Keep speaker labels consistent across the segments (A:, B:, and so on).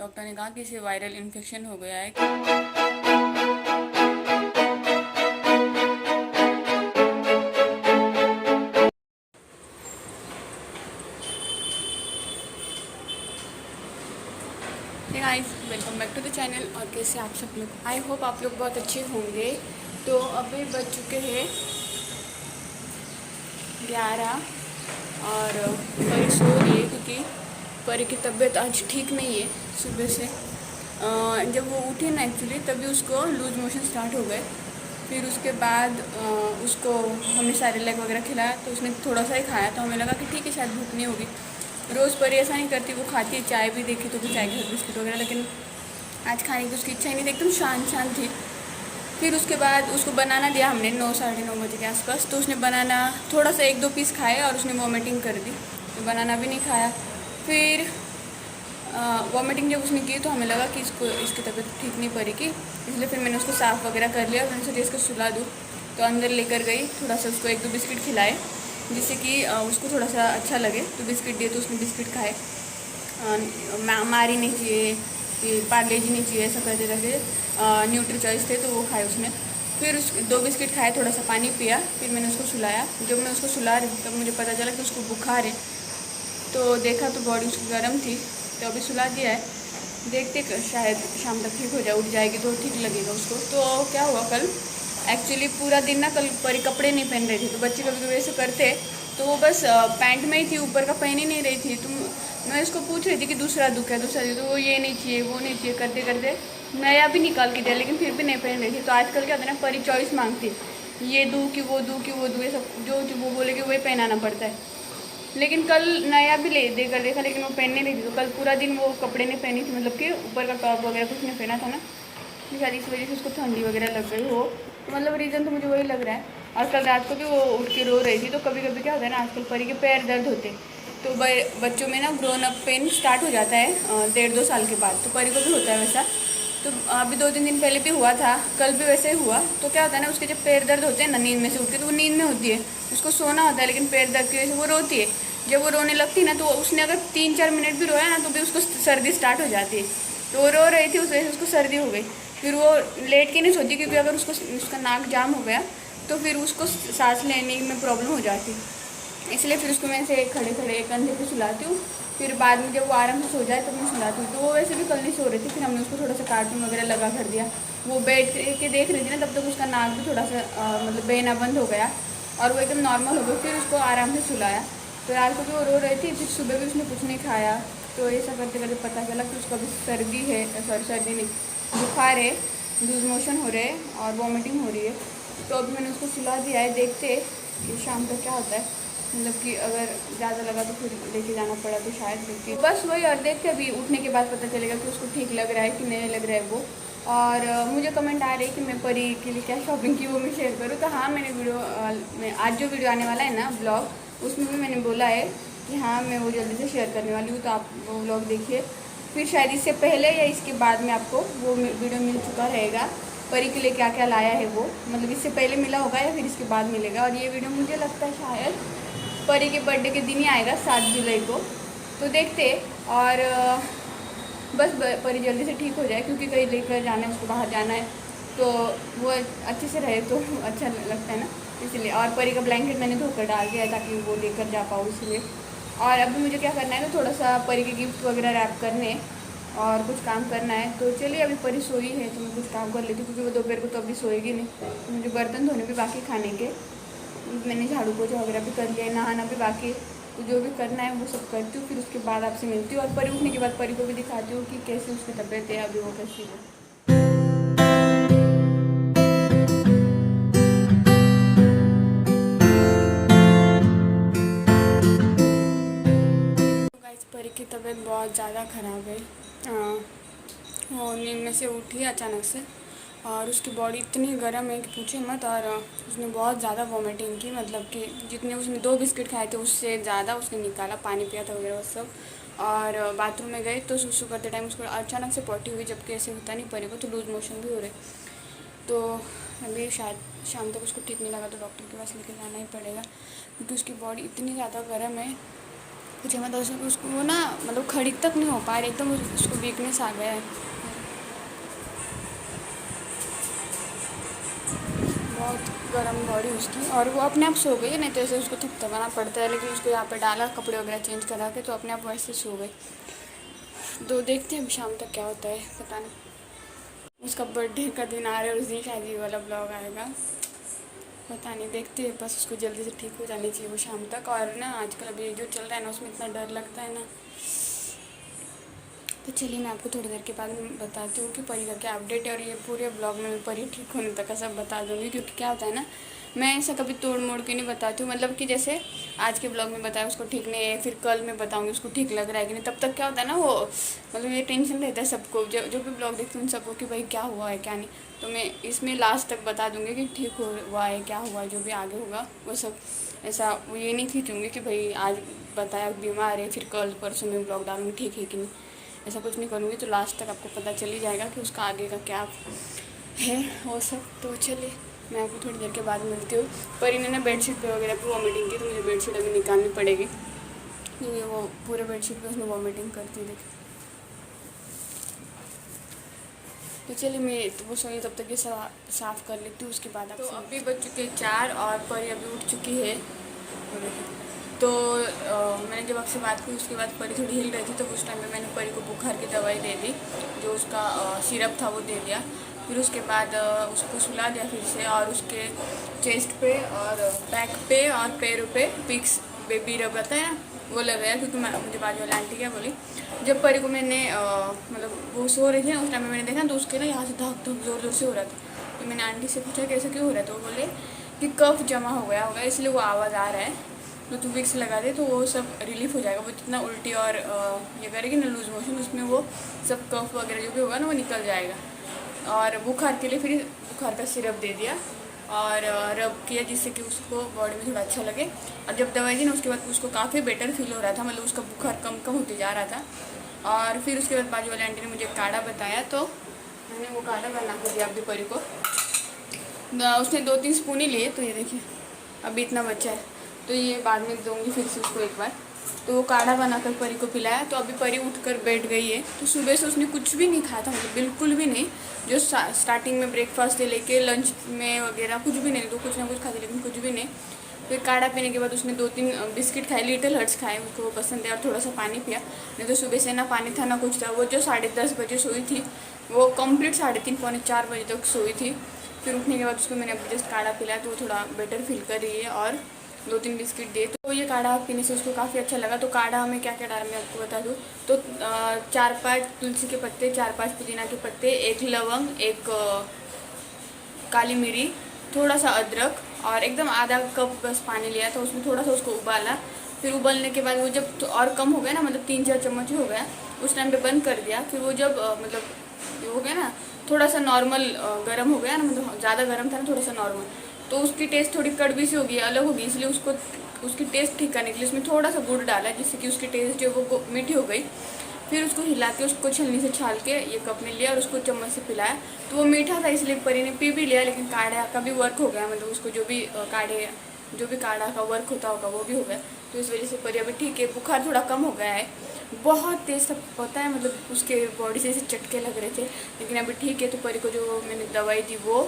A: Doctor ने कहा कि इसे वायरल इन्फेक्शन हो गया है। Hey guys, welcome back to the channel. और कैसे आप सब लोग? आई होप आप लोग बहुत अच्छे होंगे। तो अभी बज चुके हैं 11 और परी सो रही है क्योंकि परी की तबीयत आज ठीक नहीं है। सुबह से जब वो उठी ना एक्चुअली तभी उसको लूज मोशन स्टार्ट हो गए। फिर उसके बाद उसको हमने सेरेलैक वगैरह खिलाया तो उसने थोड़ा सा ही खाया, तो हमें लगा कि ठीक है शायद भूख नहीं होगी। रोज़ परी ऐसा नहीं करती, वो खाती है, चाय भी देखी तो भी चाय के साथ बिस्किट वगैरह, लेकिन आज खाने की उसकी इच्छा ही नहीं थी, एकदम शांत शांत थी। फिर उसके बाद उसको बनाना दिया हमने 9 साढ़े 9 बजे के आसपास, तो उसने बनाना थोड़ा सा 1-2 पीस खाए और उसने वॉमिटिंग कर दी, तो बनाना भी नहीं खाया। फिर वॉमिटिंग जब उसने की तो हमें लगा कि इसकी तबीयत ठीक नहीं पड़ी की, इसलिए फिर मैंने उसको साफ़ वगैरह कर लिया और मैंने सोचा इसको सुला दूँ। तो अंदर लेकर गई, थोड़ा सा उसको 1-2 बिस्किट खिलाए जिससे कि उसको थोड़ा सा अच्छा लगे। तो बिस्किट दिए तो उसने बिस्किट खाए, मारी नहीं चाहिए कि पार्ले जी नहीं चाहिए, ऐसा करते करते न्यूट्री चॉइस थे तो वो खाए उसने। फिर उस 2 बिस्किट खाए, थोड़ा सा पानी पिया, फिर मैंने उसको सुलाया। जब मैं उसको सुला रही तब मुझे पता चला कि उसको बुखार है, तो देखा तो बॉडी उसकी गर्म थी, तो अभी सुला दिया है। देखते शायद शाम तक ठीक हो जाए, उठ जाएगी तो ठीक लगेगा उसको। तो क्या हुआ कल, एक्चुअली पूरा दिन ना कल परी कपड़े नहीं पहन रही थी। तो बच्चे कभी कभी ऐसे करते, तो वो बस पैंट में ही थी, ऊपर का पहन ही नहीं रही थी। तो मैं इसको पूछ रही थी कि दूसरा दुख है, दूसरा दुख, तो वो ये नहीं चाहिए वो नहीं चाहिए करते करते नया भी निकाल के दिया, लेकिन फिर भी नहीं पहन रही थी। तो आजकल क्या होता है ना, परी चॉइस मांगती, ये दूँ कि वो दूँ कि वो दूँ, ये सब जो वो बोलेगी वही पहनाना पड़ता है। लेकिन कल नया भी ले देकर देखा, लेकिन वो पहनने नहीं थी। तो कल पूरा दिन वो कपड़े नहीं पहनी थी, मतलब कि ऊपर का टॉप वगैरह कुछ नहीं पहना था ना, तो शायद इस वजह से उसको ठंडी वगैरह लग गई हो। तो मतलब रीज़न तो मुझे वही लग रहा है। और कल रात को भी वो उठ के रो रही थी। तो कभी कभी क्या होता है ना, आजकल परी के पैर दर्द होते, तो बच्चों में ना ग्रोन अप पेन स्टार्ट हो जाता है 1.5-2 साल के बाद। तो परी को भी होता है वैसा। तो अभी 2-3 दिन पहले भी हुआ था, कल भी वैसे ही हुआ। तो क्या होता है ना, उसके जब पैर दर्द होते हैं ना, नींद में से उठ के, तो वो नींद में होती है, उसको सोना होता है, लेकिन पैर दर्द की वजह से वो रोती है। जब वो रोने लगती है ना, तो उसने अगर 3-4 मिनट भी रोया ना, तो भी उसको सर्दी स्टार्ट हो जाती है। तो वो रो रही थी, उस वजह से उसको सर्दी हो गई। फिर वो लेट के नहीं सोती, क्योंकि अगर उसका नाक जाम हो गया तो फिर उसको सांस लेने में प्रॉब्लम हो जाती, इसलिए फिर उसको मैं ऐसे खड़े खड़े कंधे पे सुलाती हूँ। फिर बाद में जब वो आराम से सो जाए तब मैं सुलाती हूँ। तो वो वैसे भी कल नहीं सो रही थी, फिर हमने उसको थोड़ा सा कार्टून वगैरह लगा कर दिया। वो बैठ के देख रही थी ना, तब तक उसका नाक भी थोड़ा सा मतलब बहना बंद हो गया और वो एकदम नॉर्मल हो गई। फिर उसको आराम से सुलाया। तो रात को भी वो रो रही थी, फिर सुबह भी उसने कुछ नहीं खाया। तो ऐसा करते करते पता चला कि उसको अभी सर्दी है, सॉरी सर्दी नहीं, बुखार है, लूज मोशन हो रहे हैं और वॉमिटिंग हो रही है। तो अभी मैंने उसको सुला दिया है, देखते कि शाम तक क्या होता है। मतलब कि अगर ज़्यादा लगा तो फिर लेके जाना पड़ा तो शायद लेके बस वही। और देखते अभी उठने के बाद पता चलेगा कि उसको ठीक लग रहा है कि नहीं लग रहा है वो। और मुझे कमेंट आ रही है कि मैं परी के लिए क्या शॉपिंग की वो मैं शेयर करूँ। तो हाँ, मैंने वीडियो में आज जो वीडियो आने वाला है ना ब्लॉग, उसमें भी मैंने बोला है कि हाँ मैं वो जल्दी से शेयर करने वाली हूँ, तो आप वो ब्लॉग देखिए। फिर शायद इससे पहले या इसके बाद में आपको वो वीडियो मिल चुका रहेगा, परी के लिए क्या क्या लाया है वो, मतलब इससे पहले मिला होगा या फिर इसके बाद मिलेगा। और ये वीडियो मुझे लगता है शायद परी के बर्थडे के दिन ही आएगा, 7 जुलाई को। तो देखते। और बस परी जल्दी से ठीक हो जाए, क्योंकि कहीं लेकर जाना है, उसको बाहर जाना है, तो वो अच्छे से रहे तो अच्छा लगता है ना, इसलिए। और परी का ब्लैंकेट मैंने धोकर डाल दिया है ताकि वो लेकर जा पाऊँ, इसलिए। और अभी मुझे क्या करना है ना, थोड़ा सा परी के गिफ्ट वगैरह रैप करने और कुछ काम करना है। तो चलिए, अभी परी सोई है तो मैं कुछ काम कर लेती हूँ, क्योंकि वो दोपहर को तो अभी सोएगी नहीं। तो मुझे बर्तन धोने भी बाकी, खाने के मैंने झाड़ू पोछा वगैरह भी कर लिया है, नहाना भी बाकी है। तो जो भी करना है वो सब करती हूँ, फिर उसके बाद आपसे मिलती हूँ। और परी उठने के बाद परी को भी दिखाती हूँ कि कैसी उसकी तबीयत है, अभी वो कैसी है। तो गाइस, परी की तबीयत बहुत ज़्यादा ख़राब है। वो नींद में से उठी अचानक से और उसकी बॉडी इतनी गर्म है कि पूछे मत। और उसने बहुत ज़्यादा वॉमिटिंग की, मतलब कि जितने उसने 2 बिस्किट खाए थे उससे ज़्यादा उसने निकाला, पानी पिया था वगैरह वो सब। और बाथरूम में गए तो सुसु करते टाइम उसको अचानक से पॉटी हुई, जबकि ऐसे होता नहीं परी को, तो लूज मोशन भी हो रहे। तो अभी शायद शाम तक उसको ठीक नहीं लगा तो डॉक्टर के पास लेके जाना ही पड़ेगा, क्योंकि उसकी बॉडी इतनी ज़्यादा गर्म है कुछ मतलब उसको वो ना मतलब खड़ी तक नहीं हो पा रही, एकदम उसको वीकनेस आ गया है। बहुत गर्म बॉडी उसकी, और वो अपने आप सो गई, नहीं तो ऐसे उसको थपथपाना पड़ता है, लेकिन उसको यहाँ पे डाला कपड़े वगैरह चेंज करा के तो अपने आप वैसे सो गई। तो देखते हैं अभी शाम तक क्या होता है, पता नहीं। उसका बर्थडे का दिन आ रहा है और उस दिन शादी वाला ब्लॉग आएगा, पता नहीं, देखते हैं। बस उसको जल्दी से ठीक हो जानी चाहिए वो शाम तक। और ना आजकल अभी जो चल रहा है ना उसमें इतना डर लगता है ना। तो चलिए मैं आपको थोड़ी देर के बाद बताती हूँ कि परी का क्या अपडेट है, और ये पूरे ब्लॉग में मैं परी ठीक होने तक का सब बता दूँगी। क्योंकि क्या होता है ना, मैं ऐसा कभी तोड़ मोड़ के नहीं बताती हूँ, मतलब कि जैसे आज के ब्लॉग में बताया उसको ठीक नहीं है, फिर कल मैं बताऊँगी उसको ठीक लग रहा है कि नहीं। तब तक क्या होता है ना, वो मतलब ये टेंशन रहता है सबको, जो भी ब्लॉग देखते हैं उन सबको कि भाई क्या हुआ है क्या नहीं। तो मैं इसमें लास्ट तक बता दूँगी कि ठीक हुआ है क्या हुआ है, जो भी आगे होगा वो सब। ऐसा वो ये नहीं खींचूँगी कि भाई आज बताया बीमार है फिर कल परसों में ब्लॉग डालूँगी ठीक है कि नहीं, ऐसा कुछ नहीं करूँगी। तो लास्ट तक आपको पता चल ही जाएगा कि उसका आगे का क्या है वो सब। तो चलिए मैं आपको थोड़ी देर के बाद मिलती हूँ। पर इन्हें ना बेडशीट पे वगैरह पे वॉमिटिंग की, तो मुझे बेडशीट अभी निकालनी पड़ेगी क्योंकि वो पूरे बेडशीट पे उसने वॉमिटिंग करती देखी। तो चलिए मैं तो वो सोई तब तक ये साफ़ कर लेती हूँ, उसके बाद आप। तो अभी बज चुके 4 और परी अभी उठ चुकी है। तो मैंने जब आपसे बात की उसके बाद परी थोड़ी हिल रही थी, तो उस टाइम में मैंने परी को बुखार की दवाई दे दी, जो उसका सिरप था वो दे दिया। फिर उसके बाद उसको सुला दिया फिर से, और उसके चेस्ट पे और बैक पे और पैरों पे पिक्स बेबी रब रहता है ना वो लगाया। क्योंकि मुझे बाजू वाली आंटी क्या बोली, जब परी को मैंने मतलब वो सो रही थी ना उस टाइम में मैंने देखा तो उसके ना यहाँ से धक धक जोर जोर से हो रहा था। तो मैंने आंटी से पूछा कैसे क्यों हो रहा है, तो वो बोले कि कफ जमा हो गया होगा इसलिए वो आवाज़ आ रहा है, तो तू विक्स लगा दे तो वो सब रिलीफ हो जाएगा। वो जितना उल्टी और ये करेगी ना लूज मोशन, उसमें वो सब कफ वगैरह जो भी होगा ना वो निकल जाएगा। और बुखार के लिए फिर बुखार का सिरप दे दिया और रब किया, जिससे कि उसको बॉडी में थोड़ा अच्छा लगे। और जब दवाई दी ना उसके बाद उसको काफ़ी बेटर फील हो रहा था, मतलब उसका बुखार कम कम होते जा रहा था। और फिर उसके बाद बाजू वाले आंटी ने मुझे काढ़ा बताया, तो मैंने वो काढ़ा बना कर दिया अभी परी को। उसने 2-3 स्पून ही लिए, तो ये देखिए अभी इतना बच्चा है, तो ये बाद में दूँगी फिर से उसको एक बार। तो वो काढ़ा बनाकर परी को पिलाया, तो अभी परी उठकर बैठ गई है। तो सुबह से उसने कुछ भी नहीं खाया था, मतलब बिल्कुल भी नहीं। जो स्टार्टिंग में ब्रेकफास्ट से लेके लंच में वगैरह कुछ भी नहीं, तो कुछ ना कुछ खाती लेकिन कुछ भी नहीं। फिर काढ़ा पीने के बाद उसने 2-3 बिस्किट खाए, लिटिल हर्ट्स खाए, उसको वो पसंद है, और थोड़ा सा पानी पिया। नहीं तो सुबह से ना पानी था ना कुछ था। वो जो 10:30 बजे सोई थी वो कंप्लीट 3:30 पौने 4 बजे तक सोई थी। फिर उठने के बाद उसको मैंने अभी जस्ट काढ़ा पिलाया, तो वो थोड़ा बेटर फील कर रही है, और 2-3 बिस्किट दिए। तो ये काढ़ा पीने से उसको काफ़ी अच्छा लगा। तो काढ़ा में क्या क्या डाला मैं आपको बता दूँ, तो 4-5 तुलसी के पत्ते, 4-5 पुदीना के पत्ते, 1 लवंग, 1 काली मिरी, थोड़ा सा अदरक, और एकदम आधा कप बस पानी लिया था, उसमें थोड़ा सा उसको उबाला। फिर उबलने के बाद वो जब तो और कम हो गया ना, मतलब 3-4 चम्मच हो गया, उस टाइम पे बंद कर दिया। फिर वो जब मतलब ये हो गया ना थोड़ा सा नॉर्मल गर्म हो गया ना, मतलब ज़्यादा गर्म था ना, थोड़ा सा नॉर्मल, तो उसकी टेस्ट थोड़ी कड़वी सी होगी, अलग होगी। इसलिए उसको उसकी टेस्ट ठीक करने के लिए उसमें थोड़ा सा गुड़ डाला, जिससे कि उसकी टेस्ट जो वो मीठी हो गई। फिर उसको हिला के उसको छलनी से छाल के ये कप में लिया और उसको चम्मच से पिलाया। तो वो मीठा था इसलिए परी ने पी भी लिया, लेकिन काढ़ा का भी वर्क हो गया, मतलब उसको जो भी काढ़ा का वर्क होता होगा वो भी हो गया। तो इस वजह से परी अभी ठीक है, बुखार थोड़ा कम हो गया है। बहुत तेज़ सब पता है, मतलब उसके बॉडी से ऐसे चटके लग रहे थे, लेकिन अभी ठीक है। तो परी को जो मैंने दवाई दी वो,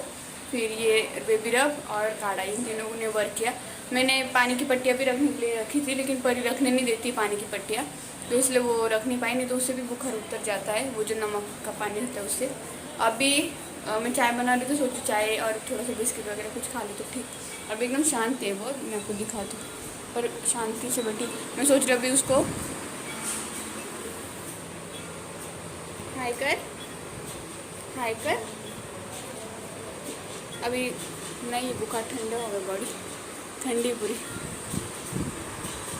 A: फिर ये बेबी रब और काढ़ा, इन तीनों ने वर्क किया। मैंने पानी की पट्टियाँ भी रखने के लिए रखी थी, लेकिन परी रखने नहीं देती पानी की पट्टियाँ, तो इसलिए वो रख नहीं पाई, नहीं तो उससे भी बुखार उतर जाता है, वो जो नमक का पानी होता है उससे। अभी मैं चाय बना रही तो सोची चाय और थोड़ा सा बिस्किट वगैरह कुछ खा ली तो ठीक। अभी एकदम शांत है वो, मैं आपको दिखाती हूँ, पर शांति से बैठी। मैं सोच रही अभी उसको हाय कर, हाय कर। अभी नहीं, बुखार ठंडा हो गया, बॉडी ठंडी पूरी।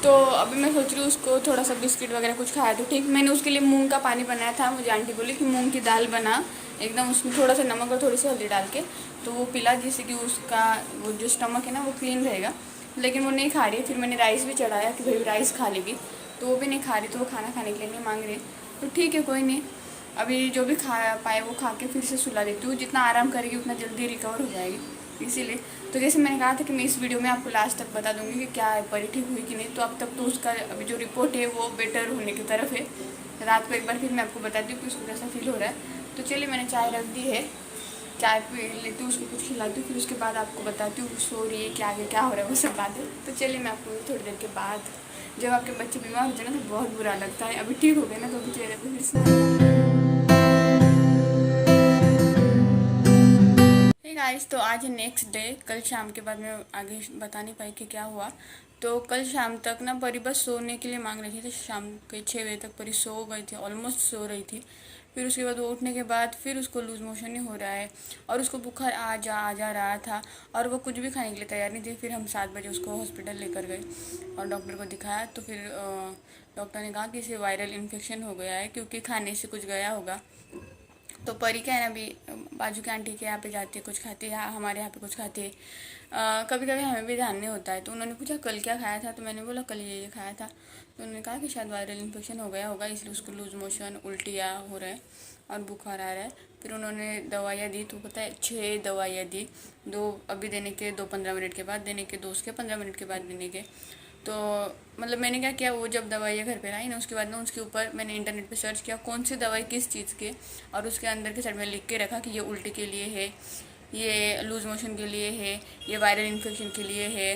A: तो अभी मैं सोच रही हूँ उसको थोड़ा सा बिस्किट वगैरह कुछ खाया तो ठीक। मैंने उसके लिए मूंग का पानी बनाया था, मुझे आंटी बोली कि मूंग की दाल बना एकदम, उसमें थोड़ा सा नमक और थोड़ी सी हल्दी डाल के, तो वो पिला, जिससे कि उसका वो जो स्टमक है ना वो क्लीन रहेगा। लेकिन वो नहीं खा रही है। फिर मैंने राइस भी चढ़ाया कि भाई राइस खा लेगी, तो वो भी नहीं खा रही, तो वो खाना खाने के लिए नहीं मांग रही। तो ठीक है, कोई नहीं, अभी जो भी खा पाए वो खा के फिर से सुला देती हूँ। जितना आराम करेगी उतना जल्दी रिकवर हो जाएगी। इसीलिए। तो जैसे मैंने कहा था कि मैं इस वीडियो में आपको लास्ट तक बता दूंगी कि क्या है, परी ठीक हुई कि नहीं। तो अब तक तो उसका अभी जो रिपोर्ट है वो बेटर होने की तरफ है। रात को एक बार फिर मैं आपको बताती हूँ कि उसको कैसा फील हो रहा है। तो चलिए, मैंने चाय रख दी है, चाय पी लेती हूँ, उसको कुछ खिलाती हूँ, फिर उसके बाद आपको बताती हूँ सो रही है कि आगे क्या हो रहा है वो सब बातें। तो चलिए, मैं आपको थोड़ी देर के बाद, जब आपके बच्चे बीमार होते हैं ना तो बहुत बुरा लगता है। अभी ठीक हो गए ना तो अभी चेहरे पर फिर से। हे गाइस, तो आज है नेक्स्ट डे। कल शाम के बाद मैं आगे बता नहीं पाई कि क्या हुआ। तो कल शाम तक ना परी बस सोने के लिए मांग रही थी। तो शाम के 6 बजे तक परी सो गई थी, ऑलमोस्ट सो रही थी। फिर उसके बाद वो उठने के बाद फिर उसको लूज मोशन नहीं हो रहा है और उसको बुखार आ जा रहा था और वो कुछ भी खाने के लिए तैयार नहीं थी। फिर हम 7 बजे उसको हॉस्पिटल लेकर गए और डॉक्टर को दिखाया। तो फिर डॉक्टर ने कहा कि इसे वायरल इन्फेक्शन हो गया है, क्योंकि खाने से कुछ गया होगा। तो परी क्या है ना, अभी बाजू के आंटी के यहाँ पे जाती है, कुछ खाती है, हमारे यहाँ पे कुछ खाती है। कभी कभी हमें भी ध्यान नहीं होता है। तो उन्होंने पूछा कल क्या खाया था, तो मैंने बोला कल ये खाया था। तो उन्होंने कहा कि शायद वायरल इन्फेक्शन हो गया होगा, इसलिए उसको लूज मोशन, उल्टियाँ हो रहा है और बुखार आ रहा है। फिर उन्होंने दवाइयाँ दी, तो पता है 6 दवाइयाँ दी। 2 अभी देने के, 2 15 मिनट के बाद देने के, 2 उसके 15 मिनट के बाद देने के। तो मतलब मैंने क्या किया, वो जब दवाइयाँ घर पे आई ना उसके बाद ना उसके ऊपर मैंने इंटरनेट पे सर्च किया कौन सी दवाई किस चीज़ के, और उसके अंदर के साइड में लिख के रखा कि ये उल्टी के लिए है, ये लूज मोशन के लिए है, ये वायरल इन्फेक्शन के लिए है,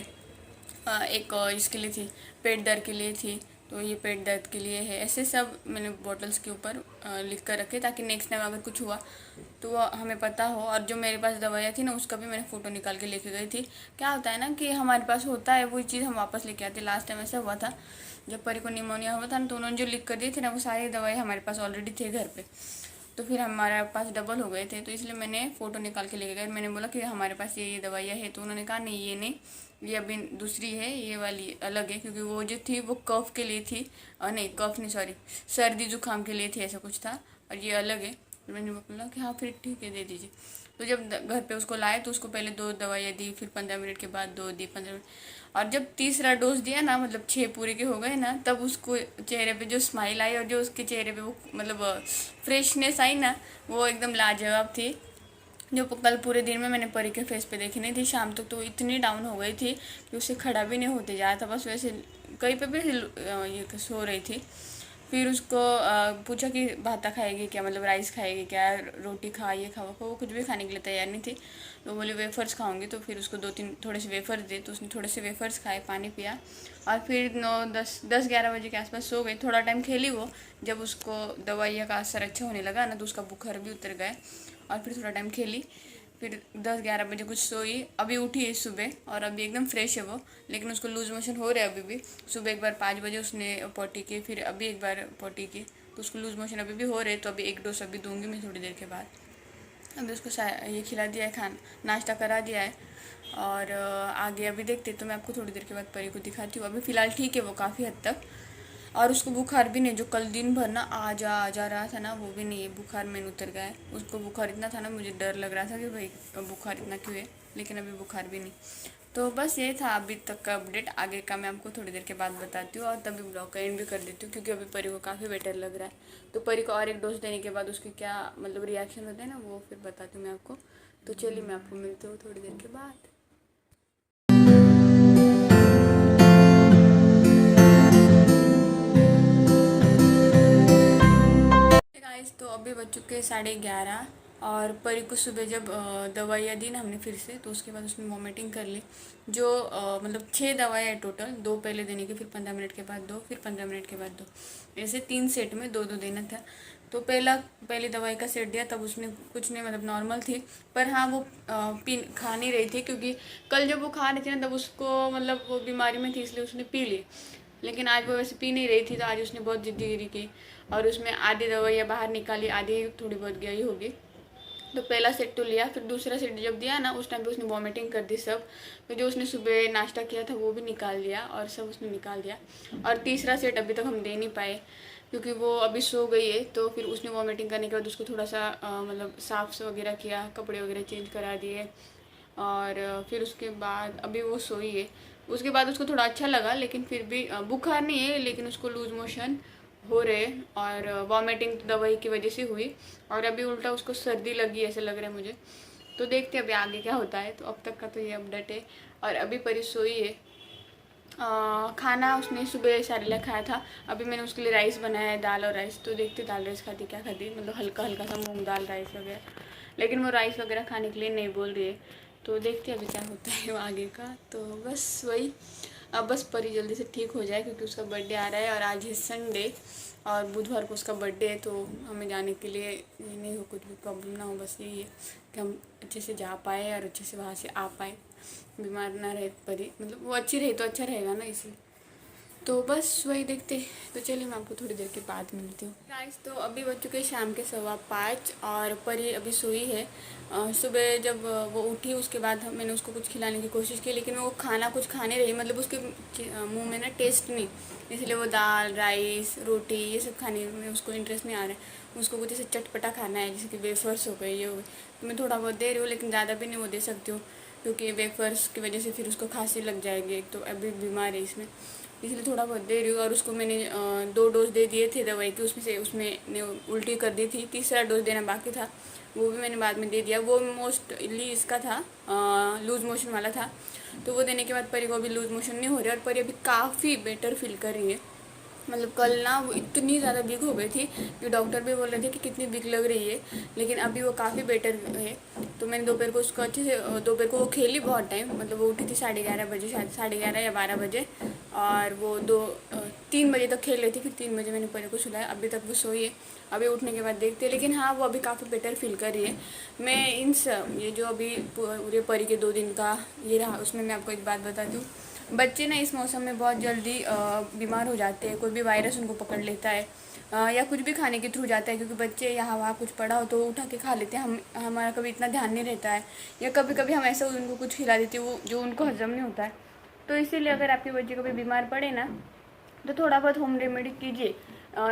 A: एक इसके लिए थी, पेट दर्द के लिए थी, तो ये पेट दर्द के लिए है। ऐसे सब मैंने बॉटल्स के ऊपर लिख कर रखे ताकि नेक्स्ट टाइम अगर कुछ हुआ तो वो हमें पता हो। और जो मेरे पास दवाइयाँ थी ना उसका भी मैंने फ़ोटो निकाल के लेके गई थी। क्या होता है ना कि हमारे पास होता है वही चीज़ हम वापस लेके आते। लास्ट टाइम ऐसा हुआ था जब परी को निमोनिया हुआ था ना, तो उन्होंने जो लिख कर दी थी ना वो सारी दवाई हमारे पास ऑलरेडी थे घर पे। तो फिर हमारे पास डबल हो गए थे, तो इसलिए मैंने फ़ोटो निकाल के लेके गए। मैंने बोला कि हमारे पास ये दवाइयाँ है, तो उन्होंने कहा नहीं ये नहीं, ये अभी दूसरी है, ये वाली अलग है, क्योंकि वो जो थी वो कफ के लिए थी, और नहीं कफ नहीं सॉरी, सर्दी जुकाम के लिए थी, ऐसा कुछ था, और ये अलग है। तो मैंने बोला कि हाँ फिर ठीक है दे दीजिए। तो जब घर पे उसको लाए तो उसको पहले 2 दवाइयाँ दी, फिर 15 मिनट के बाद 2 दी, 15 मिनट, और जब तीसरा डोज दिया ना, मतलब 6 पूरे के हो गए ना, तब उसको चेहरे पे जो स्माइल आई और जो उसके चेहरे पे वो मतलब फ्रेशनेस आई ना, वो एकदम लाजवाब थी। जो कल पूरे दिन में मैंने परी के फेस पे देखी नहीं थी। शाम तक तो इतनी डाउन हो गई थी कि उससे खड़ा भी नहीं होते जा रहा था, बस वैसे कहीं पे भी ये सो रही थी। फिर उसको पूछा कि भाता खाएगी क्या, मतलब राइस खाएगी क्या, रोटी खा, ये खा, वो कुछ भी खाने के लिए तैयार नहीं थी। तो बोले वेफर्स खाऊंगी। तो फिर उसको 2-3 थोड़े से वेफर्स दे, तो उसने थोड़े से वेफर्स खाए, पानी पिया, और फिर 9-10-11 बजे के आसपास सो गई। थोड़ा टाइम खेली वो, जब उसको दवाइयाँ का असर अच्छा होने लगा ना तो उसका बुखार भी उतर गया, और फिर थोड़ा टाइम खेली, फिर 10-11 बजे कुछ सोई। अभी उठी है सुबह और अभी एकदम फ्रेश है वो, लेकिन उसको लूज मोशन हो रहा है अभी भी। सुबह एक बार 5 बजे उसने पॉटी की, फिर अभी एक बार पॉटी की, तो उसको लूज मोशन अभी भी हो रहे हैं। तो अभी 1 डोज अभी दूंगी मैं थोड़ी देर के बाद। अभी उसको ये खिला दिया है, नाश्ता करा दिया है, और आगे अभी देखते तो मैं आपको थोड़ी देर के बाद परी को दिखाती हूँ। अभी फ़िलहाल ठीक है वो काफ़ी हद तक, और उसको बुखार भी नहीं, जो कल दिन भर ना आ जा रहा था ना वो भी नहीं है, बुखार में उतर गया है। उसको बुखार इतना था ना, मुझे डर लग रहा था कि भाई बुखार इतना क्यों है, लेकिन अभी बुखार भी नहीं। तो बस ये था अभी तक का अपडेट। आगे का मैं आपको थोड़ी देर के बाद बताती हूँ, और तभी ब्लॉग का एंड भी कर देती हूँ, क्योंकि अभी परी को काफ़ी बेटर लग रहा है। तो परी को और एक डोज देने के बाद उसके क्या मतलब रिएक्शन होते हैं ना, वो फिर बताती हूँ मैं आपको। तो चलिए, मैं आपको मिलती हूँ थोड़ी देर के बाद। गाइस, तो अभी बज चुके हैं 11:30, और परी को सुबह जब दवाइयाँ दी ना हमने फिर से, तो उसके बाद उसने वॉमिटिंग कर ली। जो मतलब 6 दवाइयाँ है टोटल, 2 पहले देने की, फिर 15 मिनट के बाद 2, फिर 15 मिनट के बाद 2, ऐसे 3 सेट में 2-2 देना था। तो पहली दवाई का सेट दिया, तब उसने कुछ नहीं, मतलब नॉर्मल थी, पर हाँ वो खा नहीं रही थी, क्योंकि कल जब वो खा रही थी ना तब उसको मतलब वो बीमारी में थी, इसलिए उसने पी ली। लेकिन आज वो वैसे पी नहीं रही थी, तो आज उसने बहुत जिद्दीगिरी की, और उसमें आधी दवाइयाँ बाहर निकाली, आधी थोड़ी बहुत गई होगी। तो पहला सेट तो लिया, फिर दूसरा सेट जब दिया ना उस टाइम पे उसने वॉमिटिंग कर दी सब। तो जो उसने सुबह नाश्ता किया था वो भी निकाल दिया, और सब उसने निकाल दिया। और तीसरा सेट अभी तक हम दे नहीं पाए, क्योंकि वो अभी सो गई है। तो फिर उसने वॉमिटिंग करने के बाद उसको थोड़ा सा मतलब साफ वगैरह किया, कपड़े वगैरह चेंज करा दिए, और फिर उसके बाद अभी वो सोई है। उसके बाद उसको थोड़ा अच्छा लगा, लेकिन फिर भी बुखार नहीं है, लेकिन उसको लूज मोशन हो रहे, और वॉमिटिंग दवाई की वजह से हुई, और अभी उल्टा उसको सर्दी लगी ऐसे लग रहा है मुझे। तो देखते हैं अभी आगे क्या होता है। तो अब तक का तो ये अपडेट है। और अभी परी सोई है। खाना उसने सुबह सारेला खाया था। अभी मैंने उसके लिए राइस बनाया है, दाल और राइस। तो देखते दाल राइस खाती क्या खाती, मतलब हल्का हल्का सा मूंग दाल राइस वगैरह। लेकिन वो राइस वगैरह खाने के लिए नहीं बोल रही है। तो देखते अभी क्या होता है वो आगे का। तो बस वही, अब बस परी जल्दी से ठीक हो जाए क्योंकि उसका बर्थडे आ रहा है और आज है संडे और बुधवार को उसका बर्थडे है। तो हमें जाने के लिए ये नहीं हो, कुछ भी प्रॉब्लम ना हो, बस यही है कि हम अच्छे से जा पाए और अच्छे से वहाँ से आ पाए, बीमार ना रहे परी, मतलब वो अच्छी रही तो अच्छा रहेगा ना, इसलिए। तो बस वही देखते। तो चलिए मैं आपको थोड़ी देर के बाद मिलती हूँ गाइस। तो अभी बज चुके शाम के 5:15 और परी अभी सोई है। सुबह जब वो उठी उसके बाद मैंने उसको कुछ खिलाने की कोशिश की, लेकिन वो खाना कुछ खाने रही, मतलब उसके मुंह में ना टेस्ट नहीं, इसलिए वो दाल राइस रोटी ये सब खाने में उसको इंटरेस्ट नहीं आ रहा है। उसको कुछ ऐसे चटपटा खाना है, जैसे कि वेफर्स हो गए, ये हो गए। तो मैं थोड़ा बहुत दे रही हूँ, लेकिन ज़्यादा भी नहीं वो दे सकती हूँ क्योंकि वेफर्स की वजह से फिर उसको खांसी लग जाएगी। एक तो अभी बीमार है इसमें, इसलिए थोड़ा बहुत दे रही हूँ। और उसको मैंने 2 डोज दे दिए थे दवाई के, उसमें से उसमें उल्टी कर दी थी, तीसरा डोज देना बाकी था, वो भी मैंने बाद में दे दिया। वो मोस्टली इसका था, लूज मोशन वाला था। तो वो देने के बाद परी को अभी लूज मोशन नहीं हो रहा और परी अभी काफ़ी बेटर फील कर रही है। मतलब कल ना वो इतनी ज़्यादा वीक हो गई थी कि डॉक्टर भी बोल रहे थे कि कितनी वीक लग रही है, लेकिन अभी वो काफ़ी बेटर है। तो मैंने दोपहर को उसको अच्छे से, दोपहर को वो खेली बहुत टाइम, मतलब वो उठी थी 11:30 बजे, शायद 11:30 या 12 बजे। और वो 3 बजे तक खेल रही थी, फिर 3 बजे मैंने परी को सुलाया, अभी तक वो सोई है। अभी उठने के बाद देखते हैं, लेकिन हाँ वो अभी काफ़ी बेटर फील कर रही है। मैं ये जो अभी पूरे परी के 2 दिन का ये रहा, उसमें मैं आपको एक बात बता दूँ। बच्चे ना इस मौसम में बहुत जल्दी बीमार हो जाते हैं, कोई भी वायरस उनको पकड़ लेता है, या कुछ भी खाने के थ्रू जाता है, क्योंकि बच्चे यहाँ वहाँ कुछ पड़ा हो तो उठा के खा लेते हैं। हमारा कभी इतना ध्यान नहीं रहता है, या कभी कभी हम ऐसा उनको कुछ खिला देते हैं वो जो उनको हजम नहीं होता है। तो इसीलिए अगर आपके बच्चे कभी बीमार पड़े ना, तो थोड़ा बहुत होम रेमेडी कीजिए।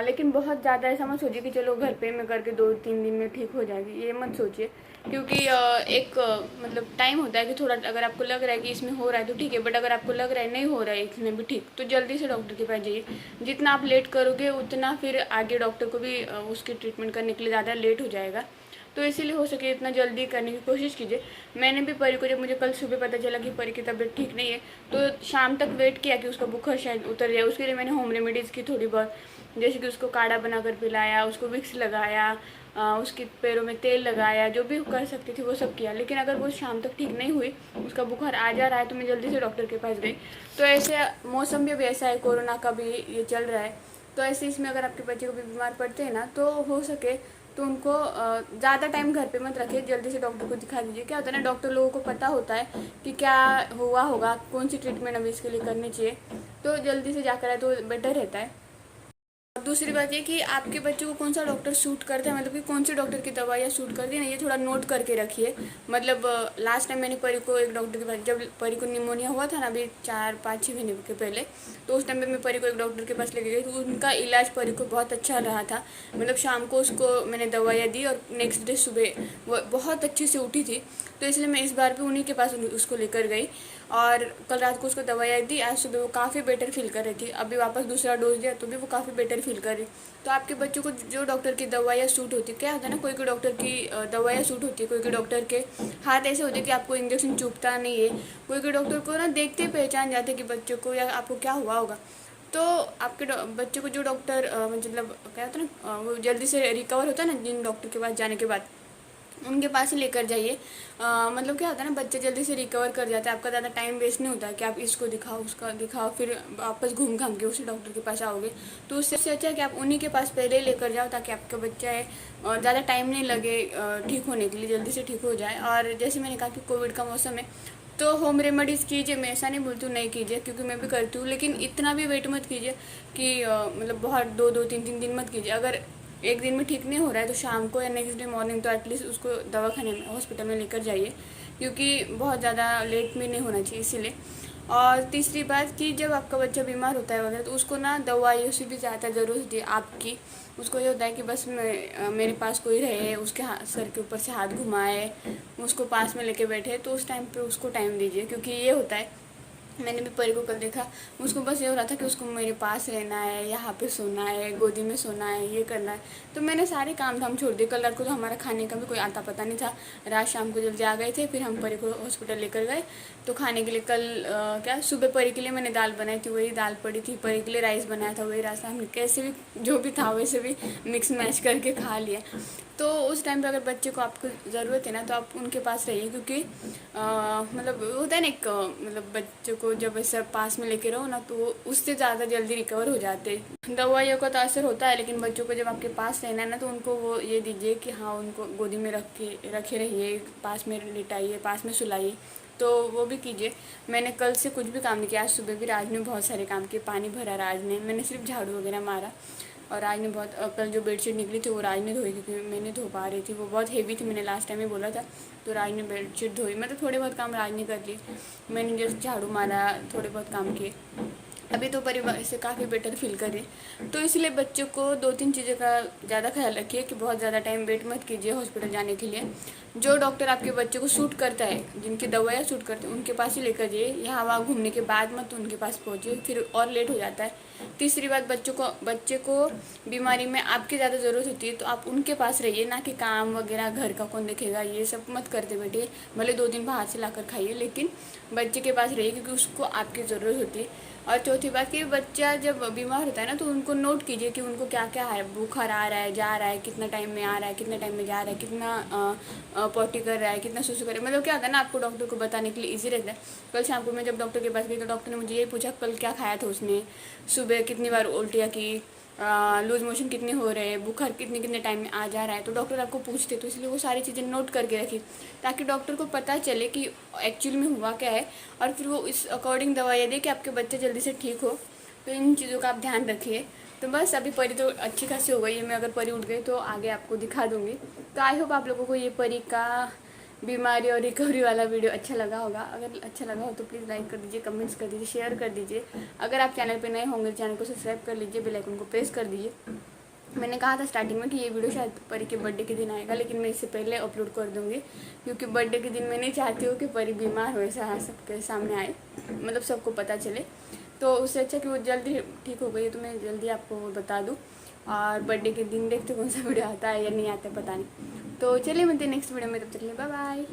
A: लेकिन बहुत ज़्यादा ऐसा मत सोचिए कि चलो घर पे में करके 2-3 दिन में ठीक हो जाएगी, ये मत सोचिए। क्योंकि एक मतलब टाइम होता है कि थोड़ा अगर आपको लग रहा है कि इसमें हो रहा है तो ठीक है, बट अगर आपको लग रहा है नहीं हो रहा है इसमें भी ठीक, तो जल्दी से डॉक्टर के पास जाइए। जितना आप लेट करोगे उतना फिर आगे डॉक्टर को भी उसकी ट्रीटमेंट करने के लिए ज़्यादा लेट हो जाएगा। तो इसीलिए हो सके इतना जल्दी करने की कोशिश कीजिए। मैंने भी परी को, जब मुझे कल सुबह पता चला कि परी की तबीयत ठीक नहीं है, तो शाम तक वेट किया कि उसका बुखार शायद उतर जाए। उसके लिए मैंने होम रेमेडीज़ की थोड़ी बहुत, जैसे कि उसको काढ़ा बनाकर पिलाया, उसको विक्स लगाया, उसके पैरों में तेल लगाया, जो भी कर सकती थी वो सब किया। लेकिन अगर वो शाम तक ठीक नहीं हुई, उसका बुखार आ जा रहा है, तो मैं जल्दी से डॉक्टर के पास गई। तो ऐसे मौसम भी अभी ऐसा है, कोरोना का भी ये चल रहा है, तो ऐसे इसमें अगर आपके बच्चे को भी बीमार पड़ते हैं ना, तो हो सके तो उनको ज़्यादा टाइम घर पे मत रखिए, जल्दी से डॉक्टर को दिखा दीजिए। क्या होता है ना, डॉक्टर लोगों को पता होता है कि क्या हुआ होगा, कौन सी ट्रीटमेंट अभी इसके लिए करनी चाहिए, तो जल्दी से जाकर आए तो बेटर रहता है। दूसरी बात ये कि आपके बच्चे को कौन सा डॉक्टर सूट करता है, मतलब कि कौन से डॉक्टर की दवाइयाँ सूट करती है ना, ये थोड़ा नोट करके रखिए। मतलब लास्ट टाइम मैंने परी को एक डॉक्टर के पास, जब परी को निमोनिया हुआ था ना अभी 4-5-6 महीने के पहले, तो उस टाइम पे मैं परी को एक डॉक्टर के पास लेके गई, तो उनका इलाज परी को बहुत अच्छा रहा था। मतलब शाम को उसको मैंने दवाइयाँ दी और नेक्स्ट डे सुबह वो बहुत अच्छे से उठी थी। तो इसलिए मैं इस बार भी उन्हीं के पास उसको लेकर गई और कल रात को उसको दवाइयाँ दी, आज सुबह वो काफ़ी बेटर फील कर रही थी। अभी वापस दूसरा डोज दिया तो भी वो काफ़ी बेटर फील कर रही। तो आपके बच्चों को जो डॉक्टर की दवाइयाँ सूट होती है, क्या होता है ना, कोई कोई डॉक्टर की दवाइयाँ सूट होती है, कोई कोई डॉक्टर के हाथ ऐसे होते हैं कि आपको इंजेक्शन चुभता नहीं है, कोई कोई डॉक्टर को ना देखते ही पहचान जाते हैं कि बच्चों को या आपको क्या हुआ होगा। तो आपके बच्चे को जो डॉक्टर मतलब क्या होता है ना, वो जल्दी से रिकवर होता है ना जिन डॉक्टर के पास जाने के बाद, उनके पास ही लेकर जाइए। मतलब क्या होता है ना, बच्चे जल्दी से रिकवर कर जाते हैं, आपका ज़्यादा टाइम वेस्ट नहीं होता है कि आप इसको दिखाओ उसका दिखाओ फिर वापस घूम घाम के उसी डॉक्टर के पास आओगे। तो उससे अच्छा है कि आप उन्हीं के पास पहले ही लेकर जाओ, ताकि आपका बच्चा है और ज़्यादा टाइम नहीं लगे ठीक होने के लिए, जल्दी से ठीक हो जाए। और जैसे मैंने कहा कि कोविड का मौसम है, तो होम रेमेडीज़ कीजिए। मैं ऐसा नहीं बोलती हूँ नहीं कीजिए, क्योंकि मैं भी करती हूँ, लेकिन इतना भी वेट मत कीजिए कि मतलब बहुत 2-2 3-3 दिन मत कीजिए। अगर एक दिन में ठीक नहीं हो रहा है तो शाम को या नेक्स्ट डे मॉर्निंग तो एटलीस्ट उसको दवाखाने में हॉस्पिटल में लेकर जाइए, क्योंकि बहुत ज़्यादा लेट में नहीं होना चाहिए इसीलिए। और तीसरी बात कि जब आपका बच्चा बीमार होता है वगैरह, तो उसको ना दवाइयों से भी ज़्यादा ज़रूरत होती है आपकी। उसको ये होता है कि बस मेरे पास कोई रहे, उसके सर के ऊपर से हाथ घुमाए, उसको पास में लेके बैठे, तो उस टाइम पे उसको टाइम दीजिए। क्योंकि ये होता है मैंने भी परी को कल देखा, उसको बस ये हो रहा था कि उसको मेरे पास रहना है, यहाँ पे सोना है, गोदी में सोना है, ये करना है। तो मैंने सारे काम धाम छोड़ दिए। कल रात को तो हमारा खाने का भी कोई आता पता नहीं था। रात शाम को जल्दी आ गए थे, फिर हम परी को हॉस्पिटल लेकर गए। तो खाने के लिए कल क्या सुबह परी के लिए मैंने दाल बनाई थी, वही दाल पड़ी थी। परी के लिए राइस बनाया था, वही राइस हमने कैसे भी जो भी था वैसे भी मिक्स मैच करके खा लिया। तो उस टाइम पे अगर बच्चे को आपको ज़रूरत है ना, तो आप उनके पास रहिए, क्योंकि मतलब होता है ना एक मतलब बच्चों को जब ऐसा पास में लेके रहो ना, तो वो उससे ज़्यादा जल्दी रिकवर हो जाते हैं। दवाइयों का तो असर होता है, लेकिन बच्चों को जब आपके पास रहना है ना, तो उनको वो ये दीजिए कि हाँ, उनको गोदी में रखे रहिए, पास में लिटाइए, पास में सुलाइए। तो वो भी कीजिए। मैंने कल से कुछ भी काम नहीं किया। आज सुबह भी राज ने बहुत सारे काम किए, पानी भरा राज ने, मैंने सिर्फ झाड़ू वगैरह मारा। और राज ने बहुत कल जो बेडशीट निकली थी वो राज ने धोई, क्योंकि मैंने धो पा रही थी, वो बहुत हेवी थी, मैंने लास्ट टाइम ही बोला था। तो राज ने बेडशीट धोई, मतलब थोड़े बहुत काम राज ने कर लिए। मैंने जस्ट झाड़ू मारा, थोड़े बहुत काम किए। अभी तो परिवार से काफ़ी बेटर फील कर रही। तो इसलिए बच्चों को 2-3 चीज़ों का ज़्यादा ख्याल रखिए कि बहुत ज़्यादा टाइम वेट मत कीजिए हॉस्पिटल जाने के लिए। जो डॉक्टर आपके बच्चे को सूट करता है, जिनकी दवाइयाँ सूट करते हैं, उनके पास ही लेकर जाइए। यहाँ वहाँ घूमने के बाद मत उनके पास पहुँचिए, फिर और लेट हो जाता है। तीसरी बात, बच्चे को बीमारी में आपकी ज़्यादा ज़रूरत होती है, तो आप उनके पास रहिए, ना कि काम वगैरह घर का कौन देखेगा ये सब मत करते बैठिए। भले 2 दिन बाहर से लाकर खाइए, लेकिन बच्चे के पास रहिए, क्योंकि उसको आपकी ज़रूरत होती है। और चौथी बात कि बच्चा जब बीमार होता है ना, तो उनको नोट कीजिए कि उनको क्या क्या है, बुखार आ रहा है, जा रहा है, कितना टाइम में आ रहा है, कितना टाइम में जा रहा है, कितना पॉटी कर रहा है, कितना सुसु कर रहा है। मतलब क्या होता है ना, आपको डॉक्टर को बताने के लिए ईजी रहता है। कल शाम को मैं जब डॉक्टर के पास गई, तो डॉक्टर ने मुझे ये पूछा कल क्या खाया था उसने, सुबह कितनी बार उल्टियाँ की, लूज मोशन कितने हो रहे हैं, बुखार कितने कितने टाइम में आ जा रहा है। तो डॉक्टर आपको पूछते, तो इसलिए वो सारी चीज़ें नोट करके रखी, ताकि डॉक्टर को पता चले कि एक्चुअल में हुआ क्या है, और फिर वो इस अकॉर्डिंग दवाइयाँ दे कि आपके बच्चे जल्दी से ठीक हो। तो इन चीज़ों का आप ध्यान रखिए। तो बस अभी परी तो अच्छी खासी हो गई है, मैं अगर परी उठ गई तो आगे आपको दिखा दूँगी। तो आई होप आप लोगों को ये परी का बीमारी और रिकवरी वाला वीडियो अच्छा लगा होगा। अगर अच्छा लगा हो तो प्लीज़ लाइक कर दीजिए, कमेंट्स कर दीजिए, शेयर कर दीजिए। अगर आप चैनल पे नए होंगे, चैनल को सब्सक्राइब कर लीजिए, बेल आइकन को प्रेस कर दीजिए। मैंने कहा था स्टार्टिंग में कि ये वीडियो शायद परी के बर्थडे के दिन आएगा, लेकिन मैं इससे पहले अपलोड कर दूँगी, क्योंकि बर्थडे के दिन मैं नहीं चाहती हूँ कि परी बीमार हो, ऐसा सबके सामने आए, मतलब सबको पता चले। तो उससे अच्छा कि वो जल्दी ठीक हो गई, तो मैं जल्दी आपको वो बता दूँ। और बर्थडे के दिन देखते कौन सा वीडियो आता है या नहीं आता है, पता नहीं। तो चलिए मिलते हैं नेक्स्ट वीडियो में, तब तक के लिए बाय बाय।